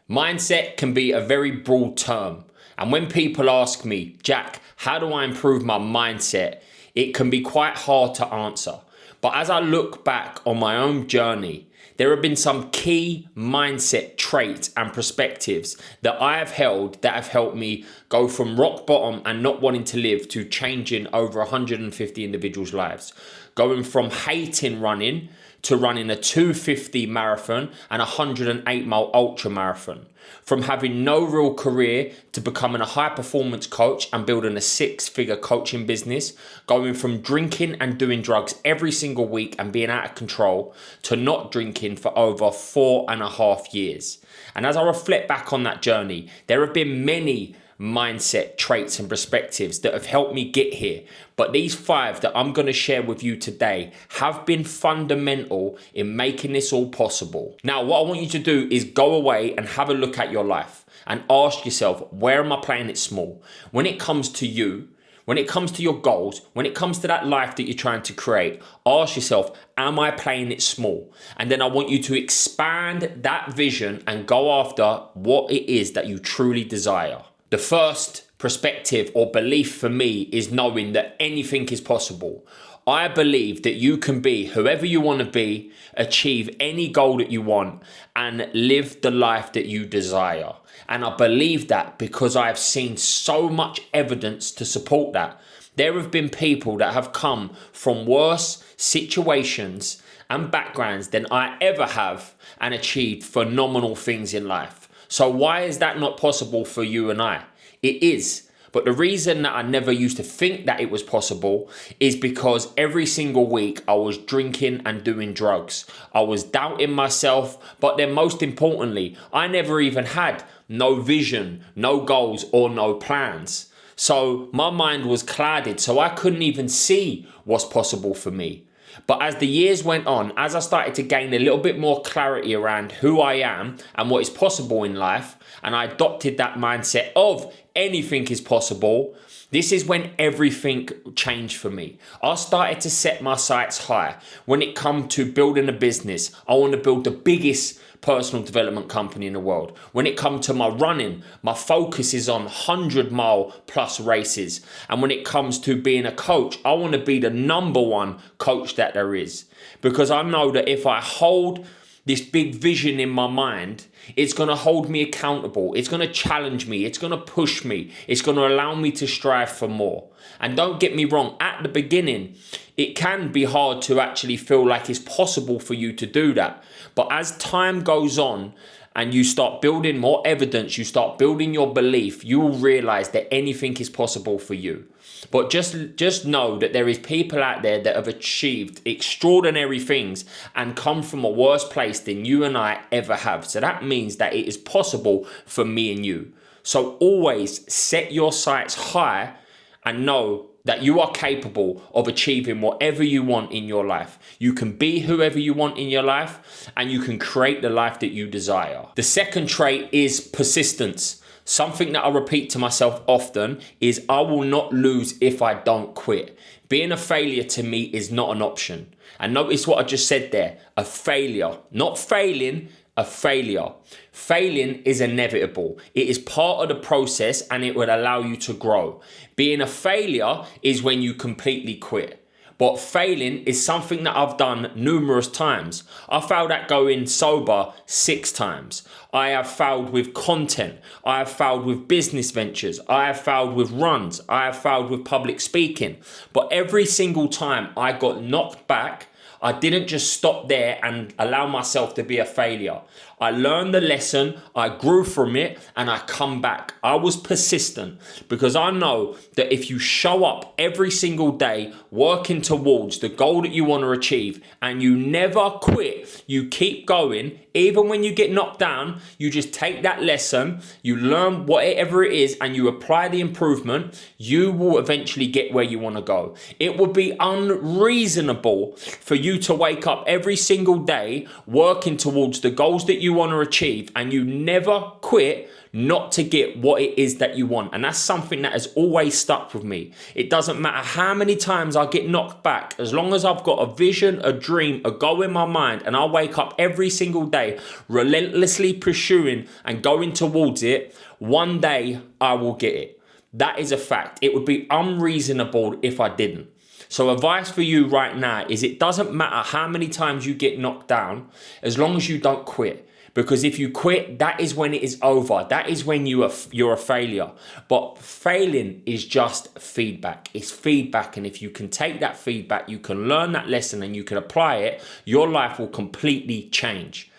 Mindset can be a very broad term. And when people ask me, Jack, how do I improve my mindset? It can be quite hard to answer. But as I look back on my own journey, there have been some key mindset traits and perspectives that I have held that have helped me go from rock bottom and not wanting to live to changing over 150 individuals' lives. Going from hating running to running a 250 marathon and a 108-mile ultra marathon. From having no real career to becoming a high performance coach and building a 6-figure coaching business. Going from drinking and doing drugs every single week and being out of control to not drinking for over 4.5 years. And as I reflect back on that journey, there have been many mindset traits and perspectives that have helped me get here. But these 5 that I'm going to share with you today have been fundamental in making this all possible. Now, what I want you to do is go away and have a look at your life and ask yourself, where am I playing it small? When it comes to you, when it comes to your goals, when it comes to that life that you're trying to create, ask yourself, am I playing it small? And then I want you to expand that vision and go after what it is that you truly desire. The first perspective or belief for me is knowing that anything is possible. I believe that you can be whoever you want to be, achieve any goal that you want, and live the life that you desire. And I believe that because I have seen so much evidence to support that. There have been people that have come from worse situations and backgrounds than I ever have and achieved phenomenal things in life. So why is that not possible for you and I? It is. But the reason that I never used to think that it was possible is because every single week I was drinking and doing drugs. I was doubting myself, but then most importantly, I never even had no vision, no goals, or no plans. So my mind was clouded, so I couldn't even see what's possible for me. But as the years went on, as I started to gain a little bit more clarity around who I am and what is possible in life, and I adopted that mindset of anything is possible, this is when everything changed for me. I started to set my sights high. When it come to building a business, I want to build the biggest personal development company in the world. When it comes to my running, my focus is on 100-mile plus races. And when it comes to being a coach, I want to be the number one coach that there is. Because I know that if I hold this big vision in my mind, it's going to hold me accountable. It's going to challenge me. It's going to push me. It's going to allow me to strive for more. And don't get me wrong, at the beginning, it can be hard to actually feel like it's possible for you to do that. But as time goes on and you start building more evidence, you start building your belief, you will realize that anything is possible for you. But just know that there is people out there that have achieved extraordinary things and come from a worse place than you and I ever have. So that means that it is possible for me and you. So always set your sights high and know that you are capable of achieving whatever you want in your life. You can be whoever you want in your life and you can create the life that you desire. The second trait is persistence. Something that I repeat to myself often is I will not lose if I don't quit. Being a failure to me is not an option. And notice what I just said there, a failure, not failing, a failure. Failing is inevitable. It is part of the process and it will allow you to grow. Being a failure is when you completely quit. But failing is something that I've done numerous times. I failed at going sober 6 times. I have failed with content. I have failed with business ventures. I have failed with runs. I have failed with public speaking. But every single time I got knocked back, I didn't just stop there and allow myself to be a failure. I learned the lesson, I grew from it, and I come back. I was persistent because I know that if you show up every single day working towards the goal that you want to achieve and you never quit, you keep going, even when you get knocked down, you just take that lesson, you learn whatever it is and you apply the improvement, you will eventually get where you want to go. It would be unreasonable for you to wake up every single day working towards the goals that you you want to achieve, and you never quit not to get what it is that you want. And that's something that has always stuck with me. It doesn't matter how many times I get knocked back, as long as I've got a vision, a dream, a goal in my mind, and I wake up every single day relentlessly pursuing and going towards it, one day I will get it. That is a fact. It would be unreasonable if I didn't. So advice for you right now is it doesn't matter how many times you get knocked down, as long as you don't quit. Because if you quit, that is when it is over. That is when you're a failure. But failing is just feedback. It's feedback. And if you can take that feedback, you can learn that lesson and you can apply it, your life will completely change.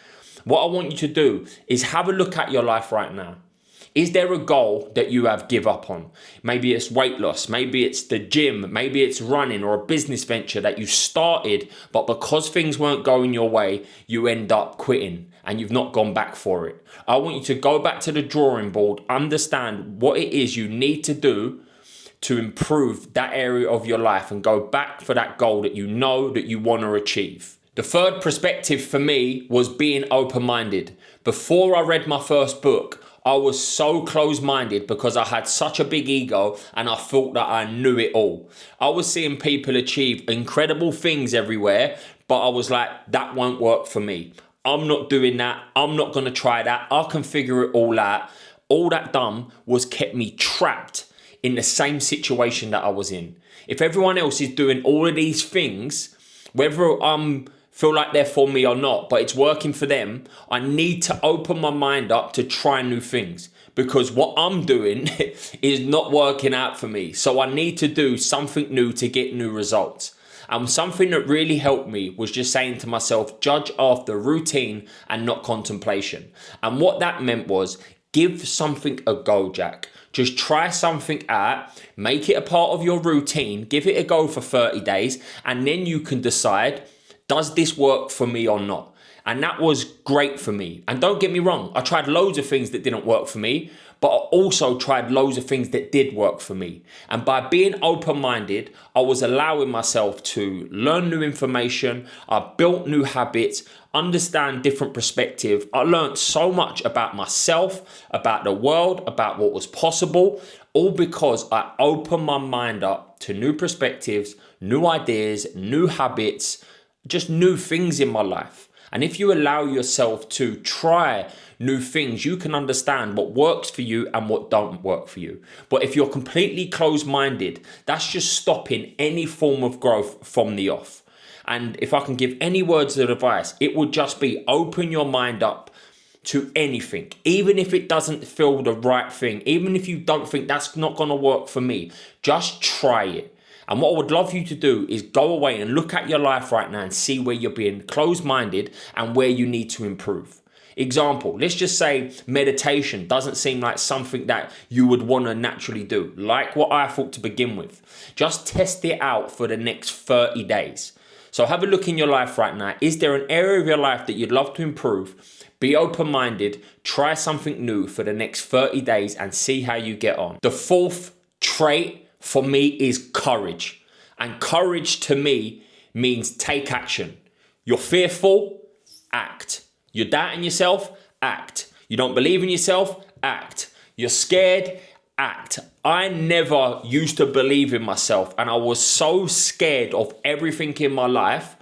What I want you to do is have a look at your life right now. Is there a goal that you have give up on? Maybe it's weight loss, maybe it's the gym, maybe it's running or a business venture that you started, but because things weren't going your way, you end up quitting and you've not gone back for it. I want you to go back to the drawing board, understand what it is you need to do to improve that area of your life and go back for that goal that you know that you want to achieve. The third perspective for me was being open-minded. Before I read my first book, I was so close-minded because I had such a big ego and I thought that I knew it all. I was seeing people achieve incredible things everywhere, but I was like, that won't work for me. I'm not doing that. I'm not going to try that. I can figure it all out. All that done was kept me trapped in the same situation that I was in. If everyone else is doing all of these things, whether feel like they're for me or not, but it's working for them, I need to open my mind up to try new things, because what I'm doing is not working out for me. So I need to do something new to get new results. And something that really helped me was just saying to myself, judge after routine and not contemplation. And what that meant was give something a go, Jack. Just try something out, make it a part of your routine, give it a go for 30 days, and then you can decide, does this work for me or not? And that was great for me. And don't get me wrong, I tried loads of things that didn't work for me, but I also tried loads of things that did work for me. And by being open-minded, I was allowing myself to learn new information. I built new habits, understand different perspectives. I learned so much about myself, about the world, about what was possible, all because I opened my mind up to new perspectives, new ideas, new habits, just new things in my life. And if you allow yourself to try new things, you can understand what works for you and what don't work for you. But if you're completely closed-minded, that's just stopping any form of growth from the off. And if I can give any words of advice, it would just be open your mind up to anything, even if it doesn't feel the right thing, even if you don't think that's not going to work for me, just try it. And what I would love you to do is go away and look at your life right now and see where you're being closed-minded and where you need to improve. Example, let's just say meditation doesn't seem like something that you would want to naturally do, like what I thought to begin with. Just test it out for the next 30 days. So have a look in your life right now. Is there an area of your life that you'd love to improve? Be open-minded, try something new for the next 30 days and see how you get on. The fourth trait for me is courage. And courage to me means take action. You're fearful, act. You're doubting yourself, act. You don't believe in yourself, act. You're scared, act. I never used to believe in myself and I was so scared of everything in my life.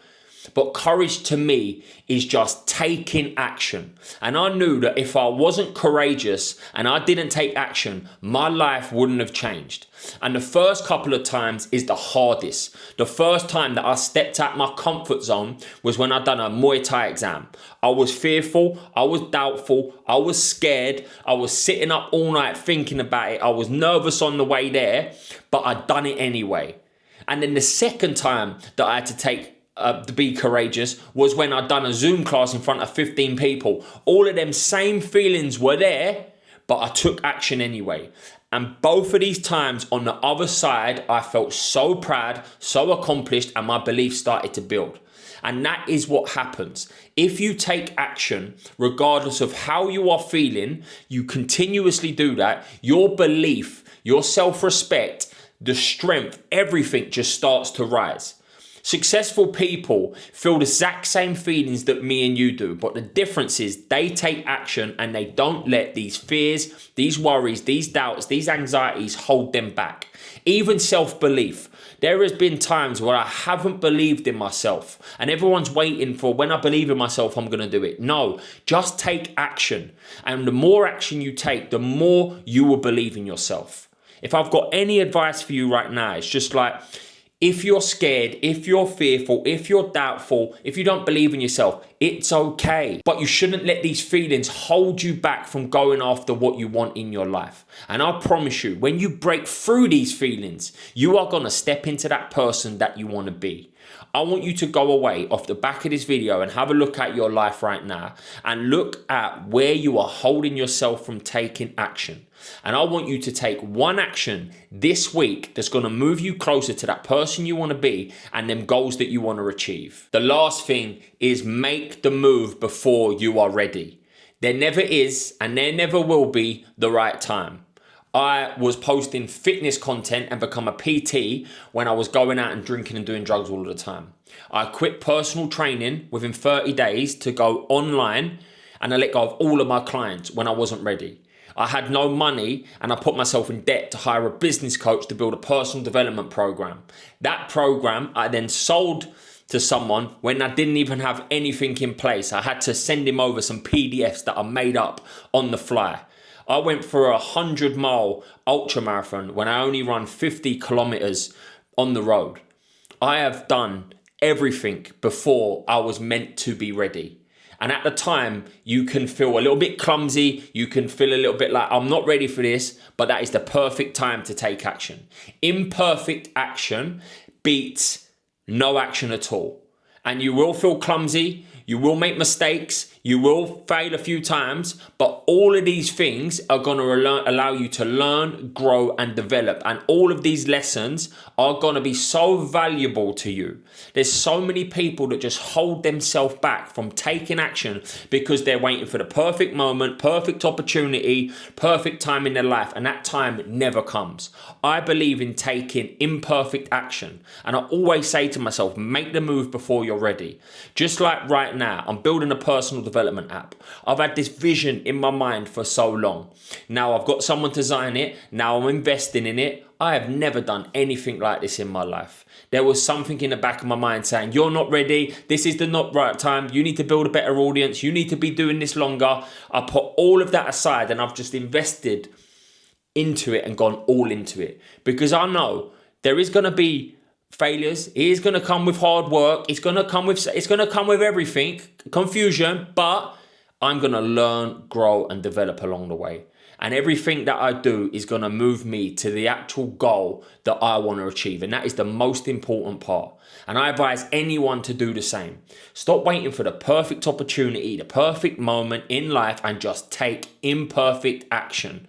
But courage to me is just taking action. And I knew that if I wasn't courageous and I didn't take action, my life wouldn't have changed. And the first couple of times is the hardest. The first time that I stepped out my comfort zone was when I done a Muay Thai exam. I was fearful, I was doubtful, I was scared, I was sitting up all night thinking about it, I was nervous on the way there, but I'd done it anyway. And then the second time that I had to be courageous was when I'd done a Zoom class in front of 15 people. All of them same feelings were there, but I took action anyway. And both of these times on the other side, I felt so proud, so accomplished, and my belief started to build. And that is what happens. If you take action, regardless of how you are feeling, you continuously do that, your belief, your self-respect, the strength, everything just starts to rise. Successful people feel the exact same feelings that me and you do, but the difference is they take action and they don't let these fears, these worries, these doubts, these anxieties hold them back. Even self-belief. There has been times where I haven't believed in myself and everyone's waiting for when I believe in myself, I'm going to do it. No, just take action. And the more action you take, the more you will believe in yourself. If I've got any advice for you right now, it's just like, if you're scared, if you're fearful, if you're doubtful, if you don't believe in yourself, it's okay. But you shouldn't let these feelings hold you back from going after what you want in your life. And I promise you, when you break through these feelings, you are going to step into that person that you want to be. I want you to go away off the back of this video and have a look at your life right now and look at where you are holding yourself from taking action. And I want you to take one action this week that's going to move you closer to that person you want to be and them goals that you want to achieve. The last thing is make the move before you are ready. There never is and there never will be the right time. I was posting fitness content and become a PT when I was going out and drinking and doing drugs all the time. I quit personal training within 30 days to go online, and I let go of all of my clients when I wasn't ready. I had no money and I put myself in debt to hire a business coach to build a personal development program. That program I then sold to someone when I didn't even have anything in place. I had to send him over some PDFs that I made up on the fly. I went for a 100-mile ultra marathon when I only run 50 kilometers on the road. I have done everything before I was meant to be ready. And at the time, you can feel a little bit clumsy. You can feel a little bit like, I'm not ready for this, but that is the perfect time to take action. Imperfect action beats no action at all. And you will feel clumsy. You will make mistakes. You will fail a few times, but all of these things are going to allow you to learn, grow, and develop. And all of these lessons are going to be so valuable to you. There's so many people that just hold themselves back from taking action because they're waiting for the perfect moment, perfect opportunity, perfect time in their life. And that time never comes. I believe in taking imperfect action. And I always say to myself, make the move before you're ready. Just like right now, I'm building a personal development app. I've had this vision in my mind for so long. Now I've got someone to design it. Now I'm investing in it. I have never done anything like this in my life. There was something in the back of my mind saying, you're not ready. This is the not right time. You need to build a better audience. You need to be doing this longer. I put all of that aside and I've just invested into it and gone all into it because I know there is going to be failures. It is going to come with hard work. It's going to come with everything, confusion, but I'm going to learn, grow, and develop along the way. And everything that I do is going to move me to the actual goal that I want to achieve. And that is the most important part. And I advise anyone to do the same. Stop waiting for the perfect opportunity, the perfect moment in life, and just take imperfect action.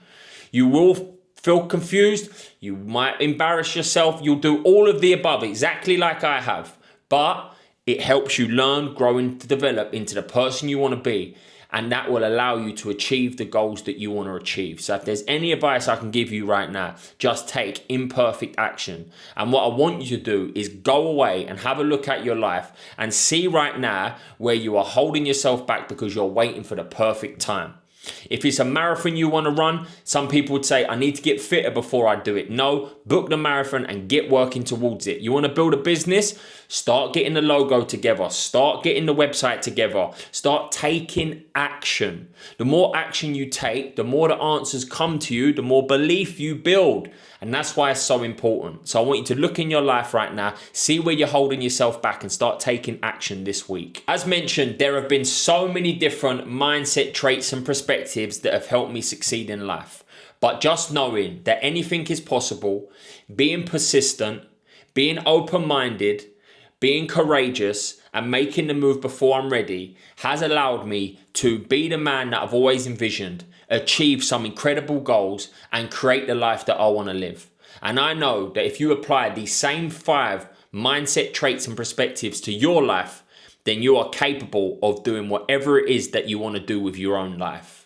You will feel confused, you might embarrass yourself, you'll do all of the above exactly like I have, but it helps you learn, grow and develop into the person you want to be, and that will allow you to achieve the goals that you want to achieve. So if there's any advice I can give you right now, just take imperfect action. And what I want you to do is go away and have a look at your life and see right now where you are holding yourself back because you're waiting for the perfect time. If it's a marathon you want to run, some people would say, I need to get fitter before I do it. No, book the marathon and get working towards it. You want to build a business? Start getting the logo together. Start getting the website together. Start taking action. The more action you take, the more the answers come to you, the more belief you build. And that's why it's so important. So I want you to look in your life right now, see where you're holding yourself back and start taking action this week. As mentioned, there have been so many different mindset traits and perspectives that have helped me succeed in life. But just knowing that anything is possible, being persistent, being open-minded, being courageous and making the move before I'm ready has allowed me to be the man that I've always envisioned, achieve some incredible goals and create the life that I want to live. And I know that if you apply these same 5 mindset traits and perspectives to your life, then you are capable of doing whatever it is that you want to do with your own life.